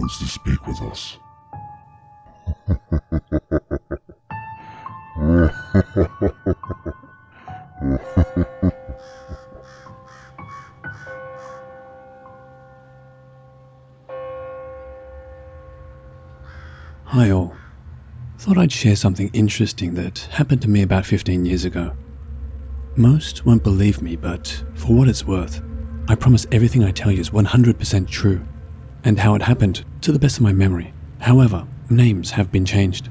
spirits to speak with us. Hi all. Thought I'd share something interesting that happened to me about 15 years ago. Most won't believe me, but for what it's worth, I promise everything I tell you is 100% true, and how it happened to the best of my memory. However, names have been changed.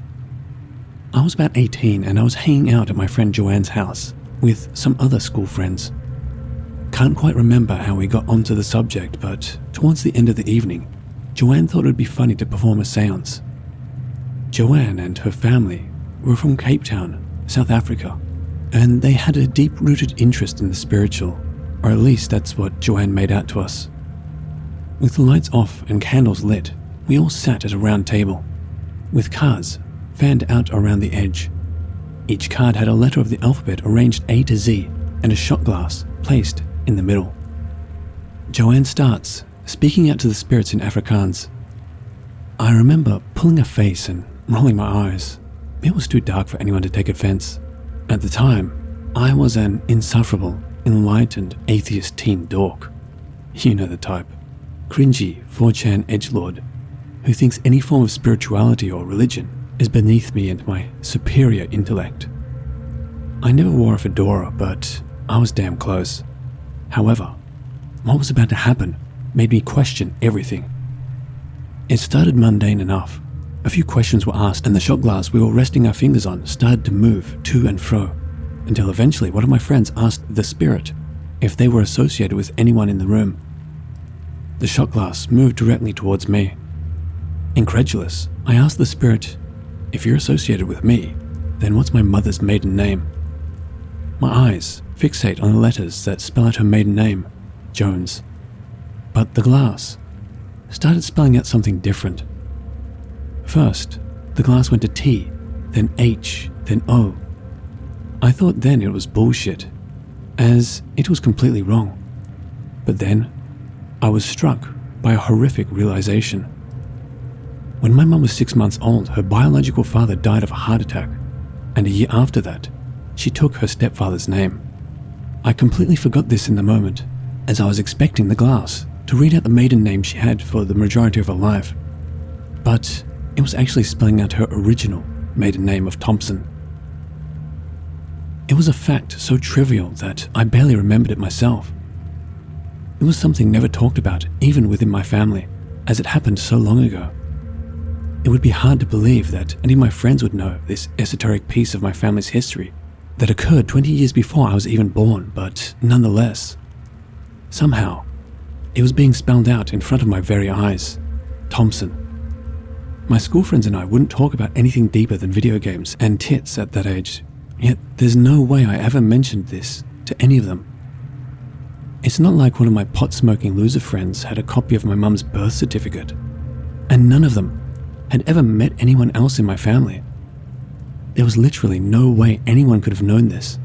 I was about 18 and I was hanging out at my friend Joanne's house with some other school friends. Can't quite remember how we got onto the subject, but towards the end of the evening, Joanne thought it would be funny to perform a seance. Joanne and her family were from Cape Town, South Africa, and they had a deep-rooted interest in the spiritual, or at least that's what Joanne made out to us. With the lights off and candles lit, we all sat at a round table, with cards fanned out around the edge. Each card had a letter of the alphabet arranged A to Z and a shot glass placed in the middle. Joanne starts, speaking out to the spirits in Afrikaans. I remember pulling a face and rolling my eyes. It was too dark for anyone to take offense. At the time, I was an insufferable, enlightened atheist teen dork. You know the type. Cringy 4chan edgelord who thinks any form of spirituality or religion is beneath me and my superior intellect. I never wore a fedora, but I was damn close. However, what was about to happen made me question everything. It started mundane enough. A few questions were asked and the shot glass we were resting our fingers on started to move to and fro, until eventually one of my friends asked the spirit if they were associated with anyone in the room. The shot glass moved directly towards me. Incredulous, I asked the spirit, if you're associated with me, then what's my mother's maiden name? My eyes fixate on the letters that spell out her maiden name, Jones. But the glass started spelling out something different. First, the glass went to T, then H, then O. I thought then it was bullshit, as it was completely wrong. But then, I was struck by a horrific realization. When my mum was 6 months old, her biological father died of a heart attack, and a year after that, she took her stepfather's name. I completely forgot this in the moment, as I was expecting the glass to read out the maiden name she had for the majority of her life. But it was actually spelling out her original maiden name of Thompson. It was a fact so trivial that I barely remembered it myself. It was something never talked about, even within my family, as it happened so long ago. It would be hard to believe that any of my friends would know this esoteric piece of my family's history that occurred 20 years before I was even born, but nonetheless, somehow, it was being spelled out in front of my very eyes. Thompson. My school friends and I wouldn't talk about anything deeper than video games and tits at that age, yet there's no way I ever mentioned this to any of them. It's not like one of my pot-smoking loser friends had a copy of my mum's birth certificate, and none of them had ever met anyone else in my family. There was literally no way anyone could have known this.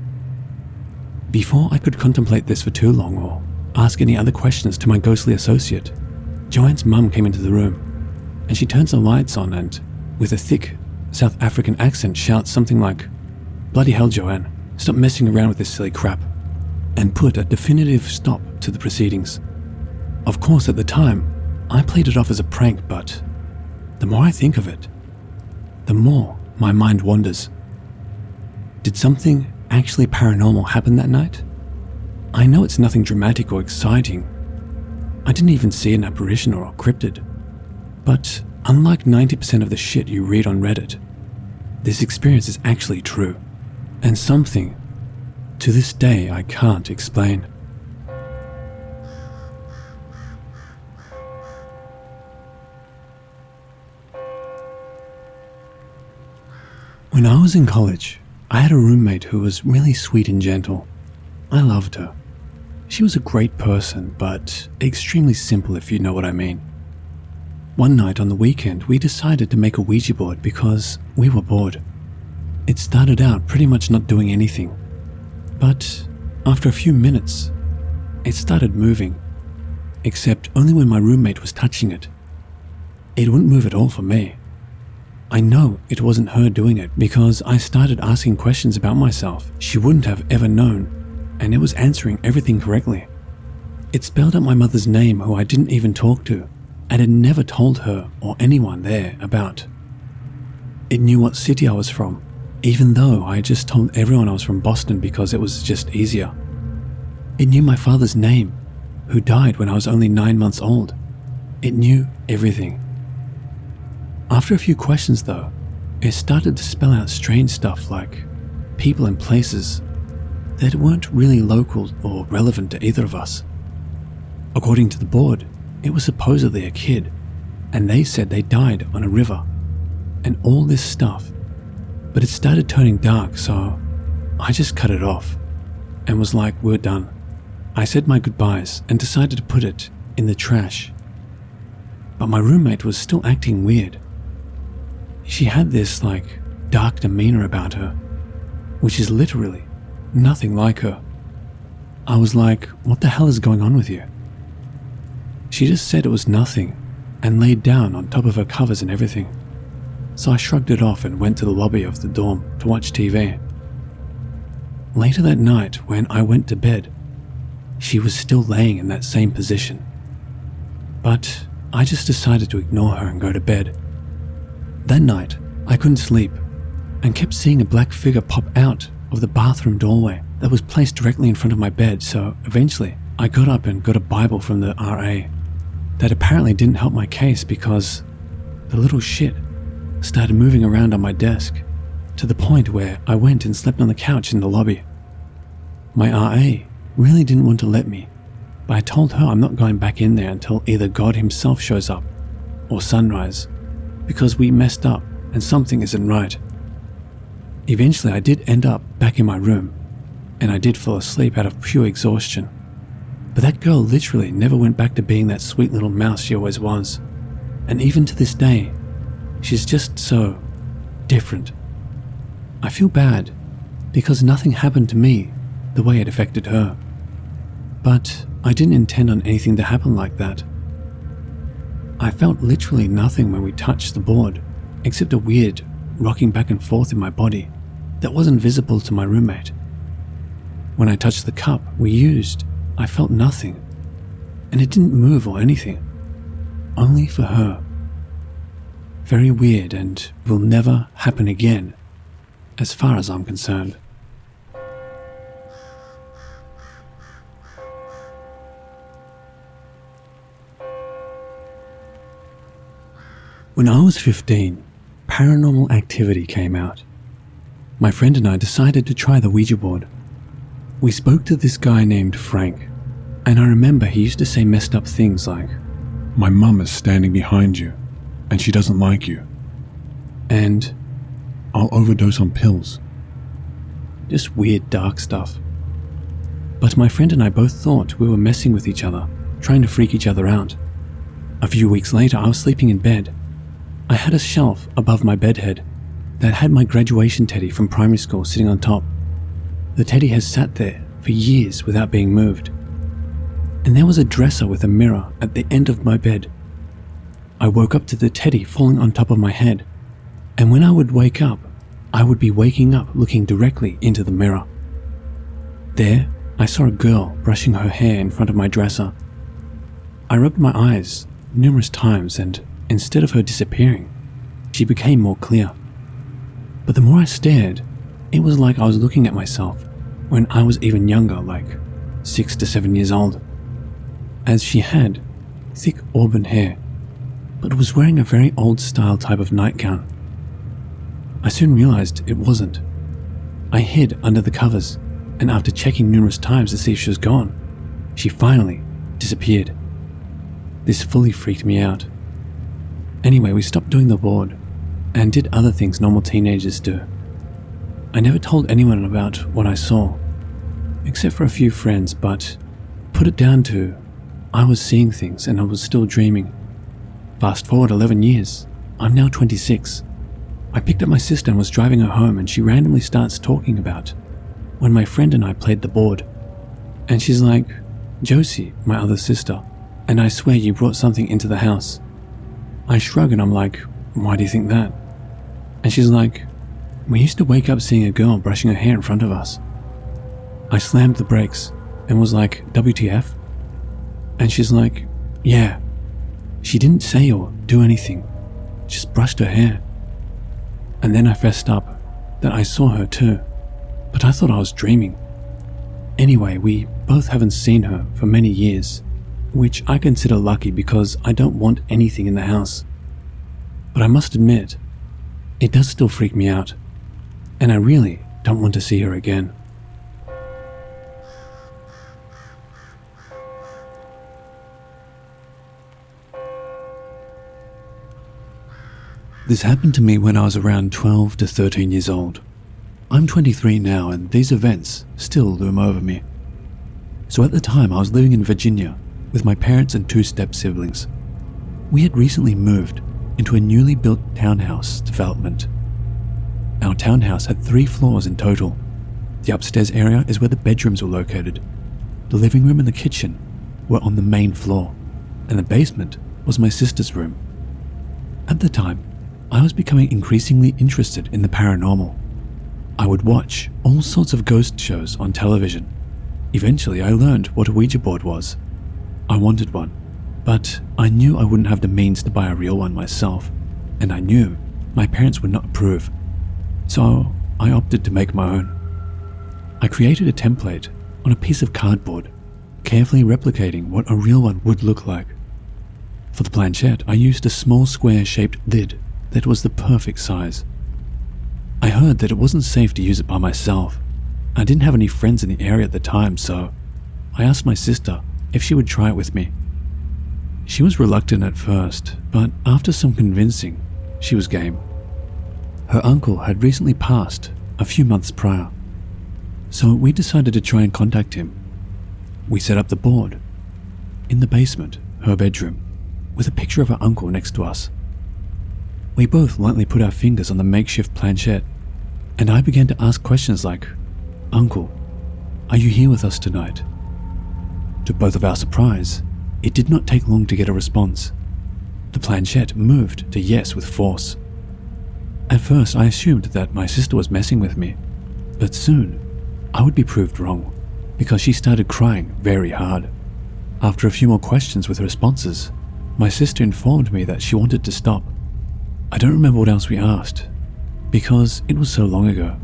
Before I could contemplate this for too long or ask any other questions to my ghostly associate, Joanne's mum came into the room, and she turns the lights on and, with a thick South African accent, shouts something like, "Bloody hell, Joanne, stop messing around with this silly crap," and put a definitive stop to the proceedings. Of course, at the time, I played it off as a prank, but the more I think of it, the more my mind wanders. Did something actually paranormal happen that night? I know it's nothing dramatic or exciting. I didn't even see an apparition or a cryptid. But unlike 90% of the shit you read on Reddit, this experience is actually true, and something, to this day, I can't explain. When I was in college, I had a roommate who was really sweet and gentle. I loved her. She was a great person, but extremely simple, if you know what I mean. One night on the weekend, we decided to make a Ouija board because we were bored. It started out pretty much not doing anything, but after a few minutes, it started moving, except only when my roommate was touching it. it wouldn't move at all for me. I know it wasn't her doing it because I started asking questions about myself she wouldn't have ever known, and it was answering everything correctly. It spelled out my mother's name, who I didn't even talk to, and had never told her or anyone there about. It knew what city I was from, even though I had just told everyone I was from Boston because it was just easier. It knew my father's name, who died when I was only 9 months old. It knew everything. After a few questions though, it started to spell out strange stuff like people and places that weren't really local or relevant to either of us. According to the board, it was supposedly a kid, and they said they died on a river, and all this stuff. But it started turning dark, so I just cut it off and was like, we're done. I said my goodbyes and decided to put it in the trash. But my roommate was still acting weird. She had this dark demeanor about her, which is literally nothing like her. I was like, what the hell is going on with you? She just said it was nothing and laid down on top of her covers and everything. So I shrugged it off and went to the lobby of the dorm to watch TV. Later that night, when I went to bed, she was still laying in that same position. But I just decided to ignore her and go to bed. That night, I couldn't sleep and kept seeing a black figure pop out of the bathroom doorway that was placed directly in front of my bed, so eventually I got up and got a Bible from the RA. That apparently didn't help my case because the little shit started moving around on my desk to the point where I went and slept on the couch in the lobby. My RA really didn't want to let me, but I told her I'm not going back in there until either God himself shows up or sunrise, because we messed up and something isn't right. Eventually I did end up back in my room, and I did fall asleep out of pure exhaustion. But that girl literally never went back to being that sweet little mouse she always was. And even to this day, she's just so different. I feel bad because nothing happened to me the way it affected her. But I didn't intend on anything to happen like that. I felt literally nothing when we touched the board, except a weird rocking back and forth in my body that wasn't visible to my roommate. When I touched the cup we used, I felt nothing, and it didn't move or anything, only for her. Very weird and will never happen again, as far as I'm concerned. When I was 15, Paranormal Activity came out. My friend and I decided to try the Ouija board. We spoke to this guy named Frank, and I remember he used to say messed up things like, "My mum is standing behind you, and she doesn't like you," and "I'll overdose on pills." Just weird dark stuff. But my friend and I both thought we were messing with each other, trying to freak each other out. A few weeks later, I was sleeping in bed. I had a shelf above my bed head that had my graduation teddy from primary school sitting on top. The teddy has sat there for years without being moved. And there was a dresser with a mirror at the end of my bed. I woke up to the teddy falling on top of my head, and when I would wake up, I would be waking up looking directly into the mirror. There, I saw a girl brushing her hair in front of my dresser. I rubbed my eyes numerous times, and instead of her disappearing, she became more clear. But the more I stared, it was like I was looking at myself when I was even younger, like 6 to 7 years old, as she had thick auburn hair, but was wearing a very old style type of nightgown. I soon realized it wasn't. I hid under the covers, and after checking numerous times to see if she was gone, she finally disappeared. This fully freaked me out. Anyway, we stopped doing the board and did other things normal teenagers do. I never told anyone about what I saw, except for a few friends, but put it down to I was seeing things and I was still dreaming. Fast forward 11 years, I'm now 26. I picked up my sister and was driving her home, and she randomly starts talking about when my friend and I played the board. And she's like, "Josie, my other sister, and I swear you brought something into the house." I shrug and I'm like, why do you think that? And she's like, we used to wake up seeing a girl brushing her hair in front of us. I slammed the brakes and was like, WTF? And she's like, yeah. She didn't say or do anything, just brushed her hair. And then I fessed up that I saw her too, but I thought I was dreaming. Anyway, we both haven't seen her for many years, which I consider lucky because I don't want anything in the house. But I must admit, it does still freak me out, and I really don't want to see her again. This happened to me when I was around 12 to 13 years old. I'm 23 now, and these events still loom over me. So at the time, I was living in Virginia with my parents and 2 step-siblings. We had recently moved into a newly built townhouse development. Our townhouse had 3 floors in total. The upstairs area is where the bedrooms were located. The living room and the kitchen were on the main floor, and the basement was my sister's room. At the time, I was becoming increasingly interested in the paranormal. I would watch all sorts of ghost shows on television. Eventually, I learned what a Ouija board was. I wanted one, but I knew I wouldn't have the means to buy a real one myself, and I knew my parents would not approve. So I opted to make my own. I created a template on a piece of cardboard, carefully replicating what a real one would look like. For the planchette, I used a small square-shaped lid that was the perfect size. I heard that it wasn't safe to use it by myself. I didn't have any friends in the area at the time, so I asked my sister if she would try it with me. She was reluctant at first, but after some convincing, she was game. Her uncle had recently passed a few months prior, so we decided to try and contact him. We set up the board in the basement, her bedroom, with a picture of her uncle next to us. We both lightly put our fingers on the makeshift planchette, and I began to ask questions like, "Uncle, are you here with us tonight?" To both of our surprise, it did not take long to get a response. The planchette moved to yes with force. At first, I assumed that my sister was messing with me, but soon I would be proved wrong because she started crying very hard. After a few more questions with responses, my sister informed me that she wanted to stop. I don't remember what else we asked, because it was so long ago,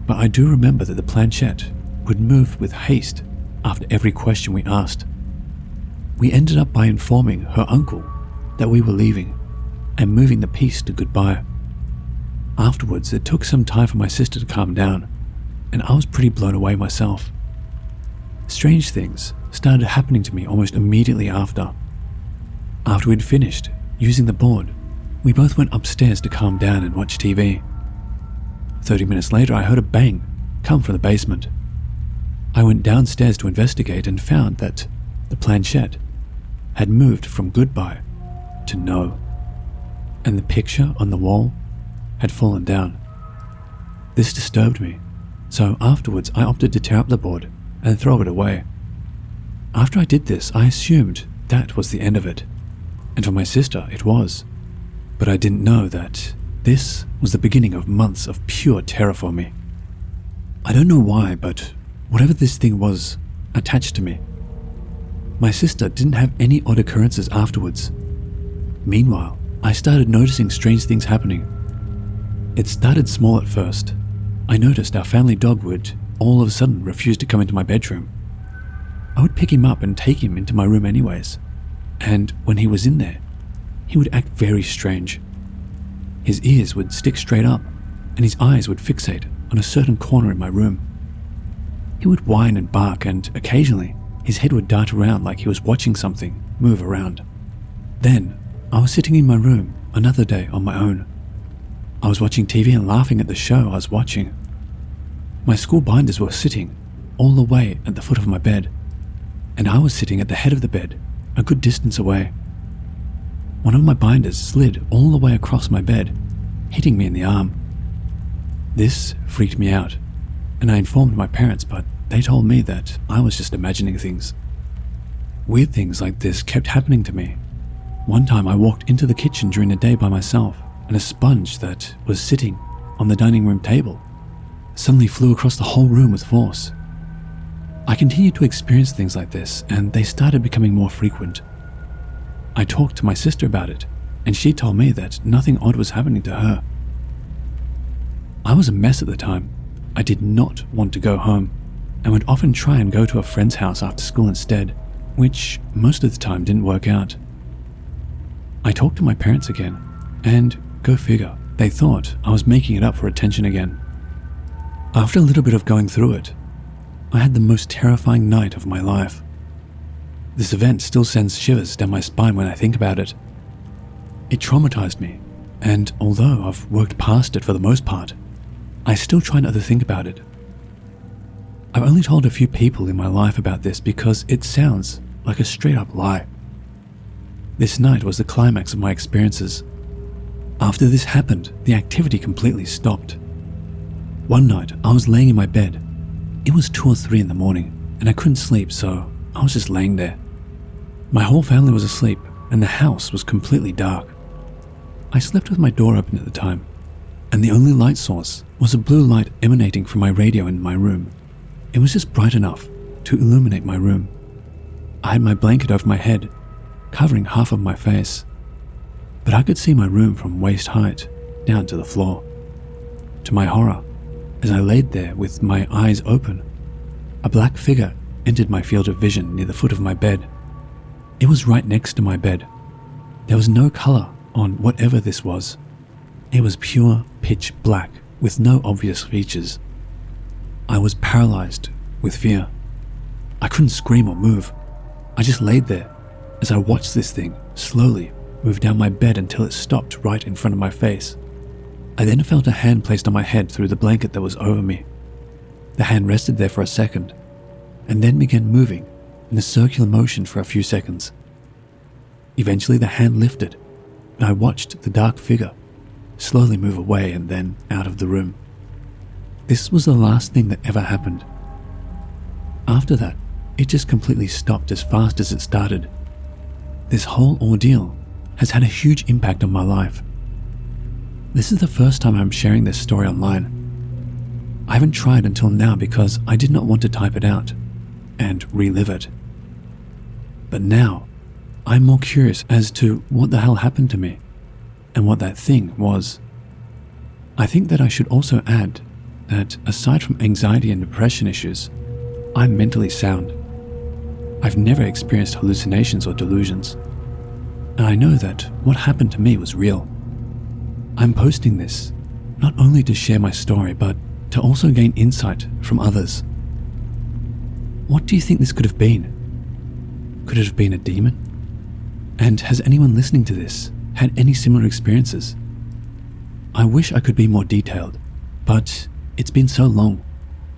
but I do remember that the planchette would move with haste after every question we asked. We ended up by informing her uncle that we were leaving and moving the piece to goodbye. Afterwards, it took some time for my sister to calm down, and I was pretty blown away myself. Strange things started happening to me almost immediately after. After we'd finished using the board, we both went upstairs to calm down and watch TV. 30 minutes later, I heard a bang come from the basement. I went downstairs to investigate and found that the planchette had moved from goodbye to no, and the picture on the wall had fallen down. This disturbed me, so afterwards I opted to tear up the board and throw it away. After I did this, I assumed that was the end of it, and for my sister it was. But I didn't know that this was the beginning of months of pure terror for me. I don't know why, but whatever this thing was attached to me. My sister didn't have any odd occurrences afterwards. Meanwhile, I started noticing strange things happening. It started small at first. I noticed our family dog would all of a sudden refuse to come into my bedroom. I would pick him up and take him into my room anyways, and when he was in there, he would act very strange. His ears would stick straight up, and his eyes would fixate on a certain corner in my room. He would whine and bark, and occasionally his head would dart around like he was watching something move around. Then, I was sitting in my room another day on my own. I was watching TV and laughing at the show I was watching. My school binders were sitting all the way at the foot of my bed, and I was sitting at the head of the bed, a good distance away. One of my binders slid all the way across my bed, hitting me in the arm. This freaked me out, and I informed my parents, but they told me that I was just imagining things. Weird things like this kept happening to me. One time I walked into the kitchen during the day by myself, and a sponge that was sitting on the dining room table suddenly flew across the whole room with force. I continued to experience things like this, and they started becoming more frequent. I talked to my sister about it, and she told me that nothing odd was happening to her. I was a mess at the time. I did not want to go home, and would often try and go to a friend's house after school instead, which most of the time didn't work out. I talked to my parents again, and go figure, they thought I was making it up for attention again. After a little bit of going through it, I had the most terrifying night of my life. This event still sends shivers down my spine when I think about it. It traumatized me, and although I've worked past it for the most part, I still try not to think about it. I've only told a few people in my life about this because it sounds like a straight-up lie. This night was the climax of my experiences. After this happened, the activity completely stopped. One night, I was laying in my bed. It was 2 or 3 in the morning, and I couldn't sleep, so I was just laying there. My whole family was asleep, and the house was completely dark. I slept with my door open at the time, and the only light source was a blue light emanating from my radio in my room. It was just bright enough to illuminate my room. I had my blanket over my head, covering half of my face, but I could see my room from waist height down to the floor. To my horror, as I laid there with my eyes open, a black figure entered my field of vision near the foot of my bed. It was right next to my bed. There was no color on whatever this was. It was pure pitch black with no obvious features. I was paralyzed with fear. I couldn't scream or move. I just laid there as I watched this thing slowly move down my bed until it stopped right in front of my face. I then felt a hand placed on my head through the blanket that was over me. The hand rested there for a second, and then began moving in a circular motion for a few seconds. Eventually the hand lifted, and I watched the dark figure slowly move away and then out of the room. This was the last thing that ever happened. After that, it just completely stopped as fast as it started. This whole ordeal has had a huge impact on my life. This is the first time I'm sharing this story online. I haven't tried until now because I did not want to type it out and relive it. But now, I'm more curious as to what the hell happened to me and what that thing was. I think that I should also add that aside from anxiety and depression issues, I'm mentally sound. I've never experienced hallucinations or delusions, and I know that what happened to me was real. I'm posting this not only to share my story, but to also gain insight from others. What do you think this could have been? Could it have been a demon? And has anyone listening to this had any similar experiences? I wish I could be more detailed, but it's been so long,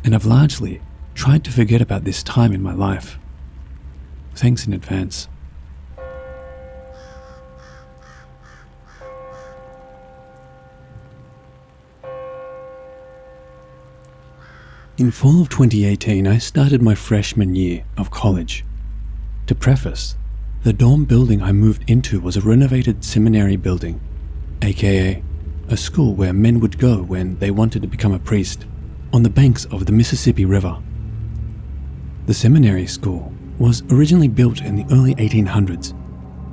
and I've largely tried to forget about this time in my life. Thanks in advance. In fall of 2018, I started my freshman year of college. To preface, the dorm building I moved into was a renovated seminary building, aka a school where men would go when they wanted to become a priest, on the banks of the Mississippi River. The seminary school was originally built in the early 1800s,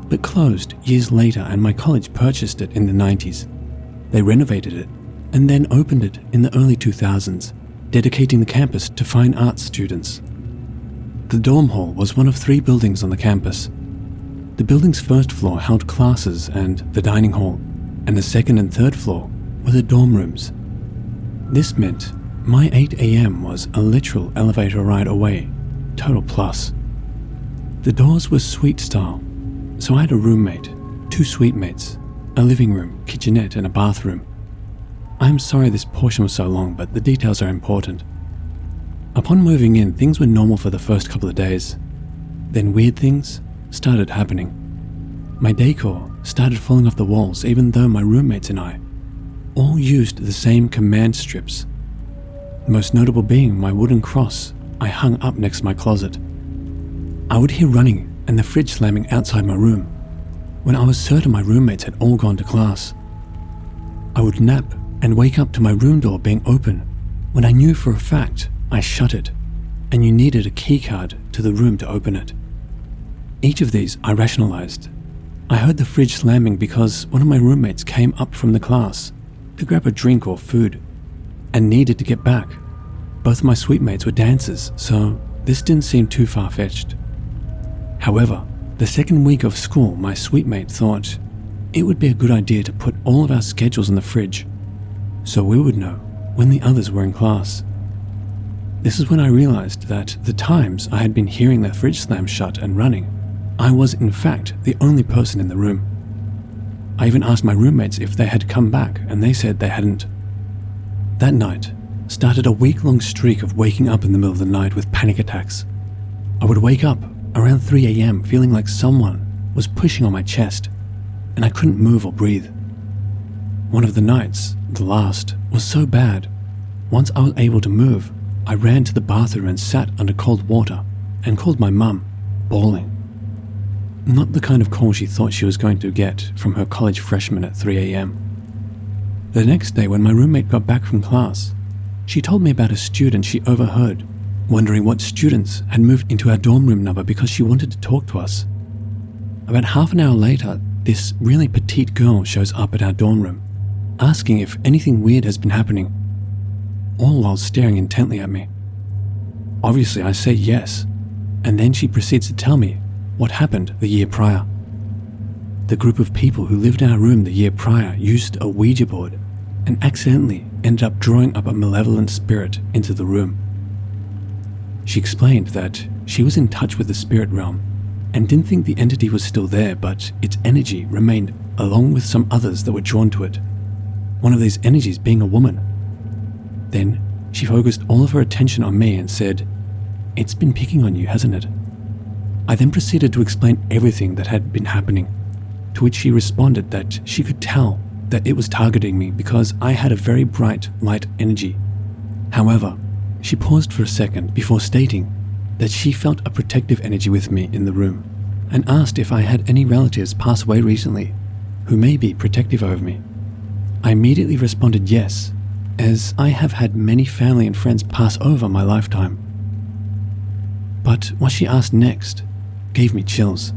but closed years later, and my college purchased it in the 90s. They renovated it and then opened it in the early 2000s, dedicating the campus to fine arts students. The dorm hall was one of 3 buildings on the campus. The building's first floor held classes and the dining hall, and the second and third floor were the dorm rooms. This meant my 8 a.m. was a literal elevator ride away, total plus. The doors were suite style, so I had a roommate, 2 suite mates, a living room, kitchenette, and a bathroom. I'm sorry this portion was so long, but the details are important. Upon moving in, things were normal for the first couple of days. Then weird things started happening. My decor started falling off the walls, even though my roommates and I all used the same command strips. The most notable being my wooden cross I hung up next to my closet. I would hear running and the fridge slamming outside my room, when I was certain my roommates had all gone to class. I would nap and wake up to my room door being open when I knew for a fact I shut it and you needed a key card to the room to open it. Each of these I rationalized. I heard the fridge slamming because one of my roommates came up from the class to grab a drink or food and needed to get back. Both of my suite mates were dancers, so this didn't seem too far-fetched. However, the second week of school, my suite mate thought it would be a good idea to put all of our schedules in the fridge so we would know when the others were in class. This is when I realized that the times I had been hearing the fridge slam shut and running, I was in fact the only person in the room. I even asked my roommates if they had come back and they said they hadn't. That night started a week-long streak of waking up in the middle of the night with panic attacks. I would wake up around 3 a.m. feeling like someone was pushing on my chest and I couldn't move or breathe. One of the nights, the last, was so bad. Once I was able to move, I ran to the bathroom and sat under cold water and called my mum, bawling. Not the kind of call she thought she was going to get from her college freshman at 3 a.m. The next day when my roommate got back from class, she told me about a student she overheard, wondering what students had moved into our dorm room number because she wanted to talk to us. About half an hour later, this really petite girl shows up at our dorm room, asking if anything weird has been happening, all while staring intently at me. Obviously, I say yes, and then she proceeds to tell me what happened the year prior. The group of people who lived in our room the year prior used a ouija board and accidentally ended up drawing up a malevolent spirit into the room. She explained that she was in touch with the spirit realm and didn't think the entity was still there, but its energy remained along with some others that were drawn to it, one of these energies being a woman. Then she focused all of her attention on me and said, "It's been picking on you, hasn't it?" I then proceeded to explain everything that had been happening, to which she responded that she could tell that it was targeting me because I had a very bright light energy. However, she paused for a second before stating that she felt a protective energy with me in the room and asked if I had any relatives pass away recently who may be protective over me. I immediately responded yes, as I have had many family and friends pass over my lifetime. But what she asked next gave me chills.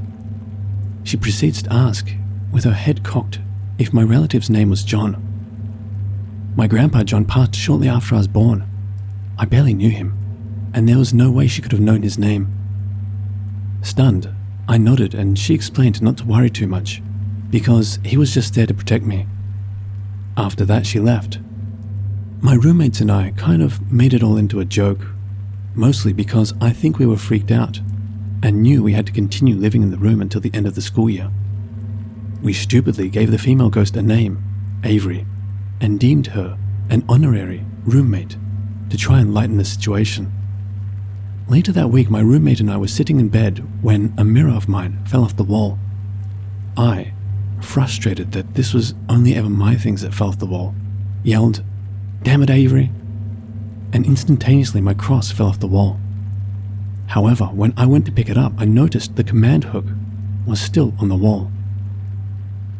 She proceeds to ask, with her head cocked, if my relative's name was John. My grandpa John passed shortly after I was born. I barely knew him, and there was no way she could have known his name. Stunned, I nodded and she explained not to worry too much, because he was just there to protect me. After that, she left. My roommates and I kind of made it all into a joke, mostly because I think we were freaked out and knew we had to continue living in the room until the end of the school year. We stupidly gave the female ghost a name, Avery, and deemed her an honorary roommate to try and lighten the situation. Later that week, my roommate and I were sitting in bed when a mirror of mine fell off the wall. I, frustrated that this was only ever my things that fell off the wall, yelled, "Damn it, Avery!" and instantaneously my cross fell off the wall. However, when I went to pick it up, I noticed the command hook was still on the wall,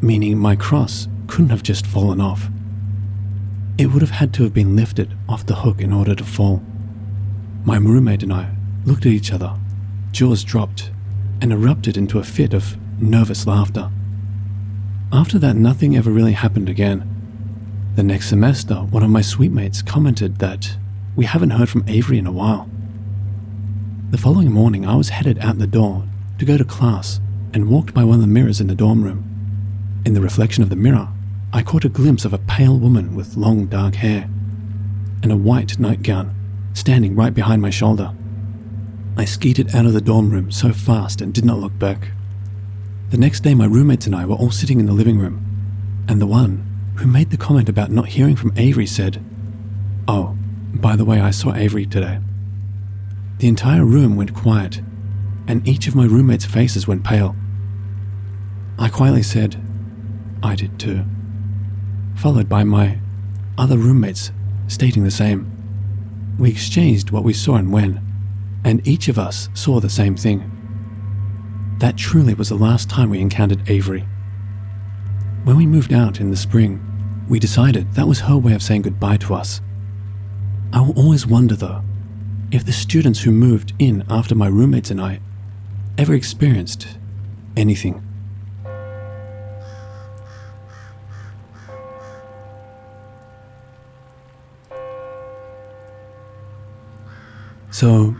meaning my cross couldn't have just fallen off. It would have had to have been lifted off the hook in order to fall. My roommate and I looked at each other, jaws dropped, and erupted into a fit of nervous laughter. After that, nothing ever really happened again. The next semester, one of my suite mates commented that we haven't heard from Avery in a while. The following morning, I was headed out the door to go to class and walked by one of the mirrors in the dorm room. In the reflection of the mirror, I caught a glimpse of a pale woman with long dark hair and a white nightgown standing right behind my shoulder. I skeeted out of the dorm room so fast and did not look back. The next day, my roommates and I were all sitting in the living room, and the one who made the comment about not hearing from Avery said, "Oh, by the way, I saw Avery today." The entire room went quiet, and each of my roommates' faces went pale. I quietly said, "I did too," followed by my other roommates stating the same. We exchanged what we saw and when, and each of us saw the same thing. That truly was the last time we encountered Avery. When we moved out in the spring, we decided that was her way of saying goodbye to us. I will always wonder though, if the students who moved in after my roommates and I ever experienced anything. So,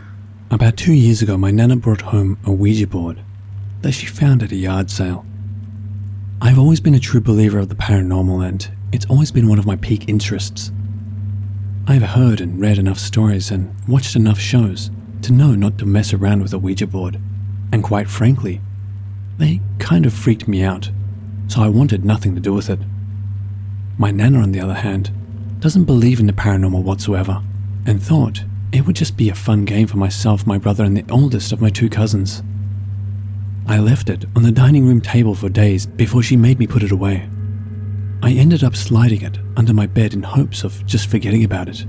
about 2 years ago, my nana brought home a Ouija board that she found at a yard sale. I've always been a true believer of the paranormal, and it's always been one of my peak interests. I've heard and read enough stories and watched enough shows to know not to mess around with a Ouija board, and quite frankly, they kind of freaked me out, so I wanted nothing to do with it. My nana, on the other hand, doesn't believe in the paranormal whatsoever, and thought it would just be a fun game for myself, my brother, and the oldest of my 2 cousins. I left it on the dining room table for days before she made me put it away. I ended up sliding it under my bed in hopes of just forgetting about it.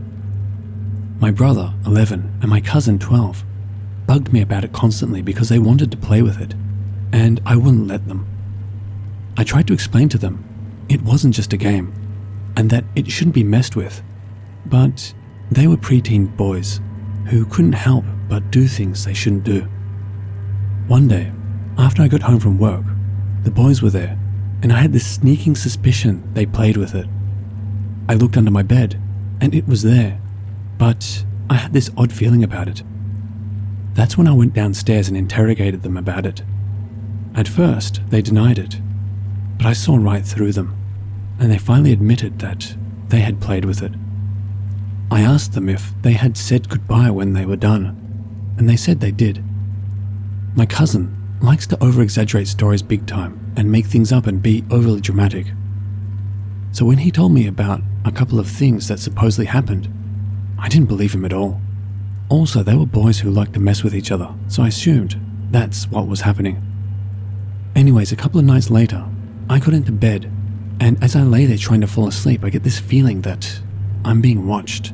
My brother, 11, and my cousin, 12, bugged me about it constantly because they wanted to play with it, and I wouldn't let them. I tried to explain to them it wasn't just a game, and that it shouldn't be messed with, but they were preteen boys who couldn't help but do things they shouldn't do. One day, after I got home from work, the boys were there, and I had this sneaking suspicion they played with it. I looked under my bed, and it was there, but I had this odd feeling about it. That's when I went downstairs and interrogated them about it. At first, they denied it, but I saw right through them, and they finally admitted that they had played with it. I asked them if they had said goodbye when they were done, and they said they did. My cousin likes to over-exaggerate stories big time and make things up and be overly dramatic. So when he told me about a couple of things that supposedly happened, I didn't believe him at all. Also, they were boys who liked to mess with each other, so I assumed that's what was happening. Anyways, a couple of nights later, I got into bed, and as I lay there trying to fall asleep, I get this feeling that I'm being watched.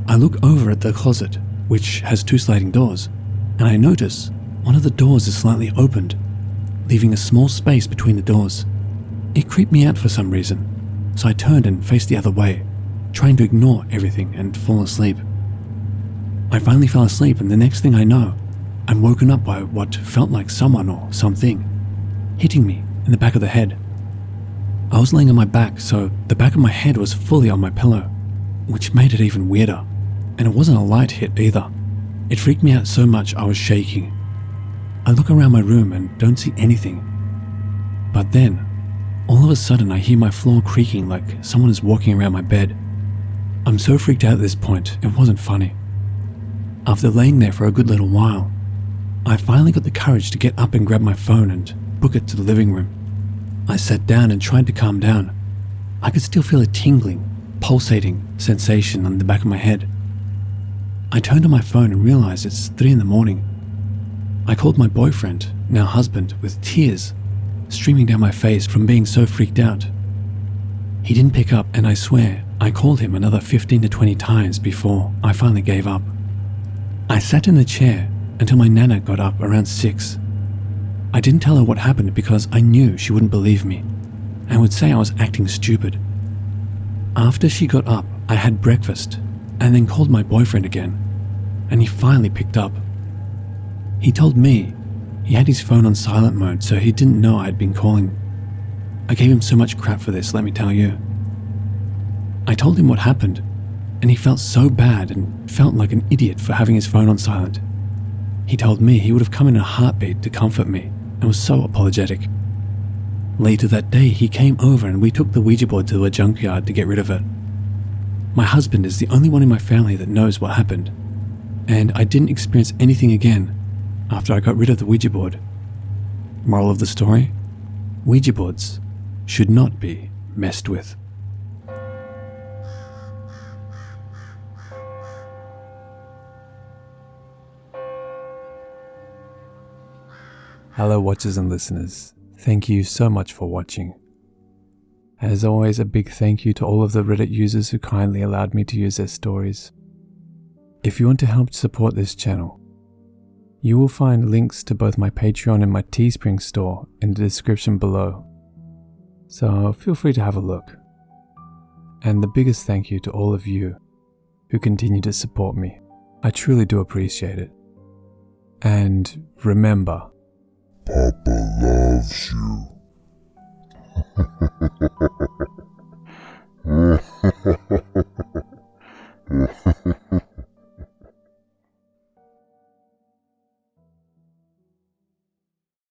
I look over at the closet, which has 2 sliding doors, and I notice one of the doors is slightly opened, leaving a small space between the doors. It creeped me out for some reason, so I turned and faced the other way, trying to ignore everything and fall asleep. I finally fell asleep, and the next thing I know, I'm woken up by what felt like someone or something hitting me in the back of the head. I was laying on my back, so the back of my head was fully on my pillow, which made it even weirder, and it wasn't a light hit either. It freaked me out so much I was shaking. I look around my room and don't see anything. But then, all of a sudden I hear my floor creaking like someone is walking around my bed. I'm so freaked out at this point, it wasn't funny. After laying there for a good little while, I finally got the courage to get up and grab my phone and book it to the living room. I sat down and tried to calm down. I could still feel a tingling, pulsating sensation on the back of my head. I turned on my phone and realized it's 3 a.m. I called my boyfriend, now husband, with tears streaming down my face from being so freaked out. He didn't pick up, and I swear I called him another 15 to 20 times before I finally gave up. I sat in the chair until my nana got up around 6. I didn't tell her what happened because I knew she wouldn't believe me and would say I was acting stupid. After she got up, I had breakfast and then called my boyfriend again, and he finally picked up. He told me he had his phone on silent mode, so he didn't know I had been calling. I gave him so much crap for this, let me tell you. I told him what happened, and he felt so bad and felt like an idiot for having his phone on silent. He told me he would have come in a heartbeat to comfort me and was so apologetic. Later that day, he came over and we took the Ouija board to a junkyard to get rid of it. My husband is the only one in my family that knows what happened, and I didn't experience anything again after I got rid of the Ouija board. Moral of the story? Ouija boards should not be messed with. Hello watchers and listeners, thank you so much for watching. As always, a big thank you to all of the Reddit users who kindly allowed me to use their stories. If you want to help support this channel, you will find links to both my Patreon and my Teespring store in the description below. So feel free to have a look. And the biggest thank you to all of you who continue to support me. I truly do appreciate it. And remember, Papa loves you.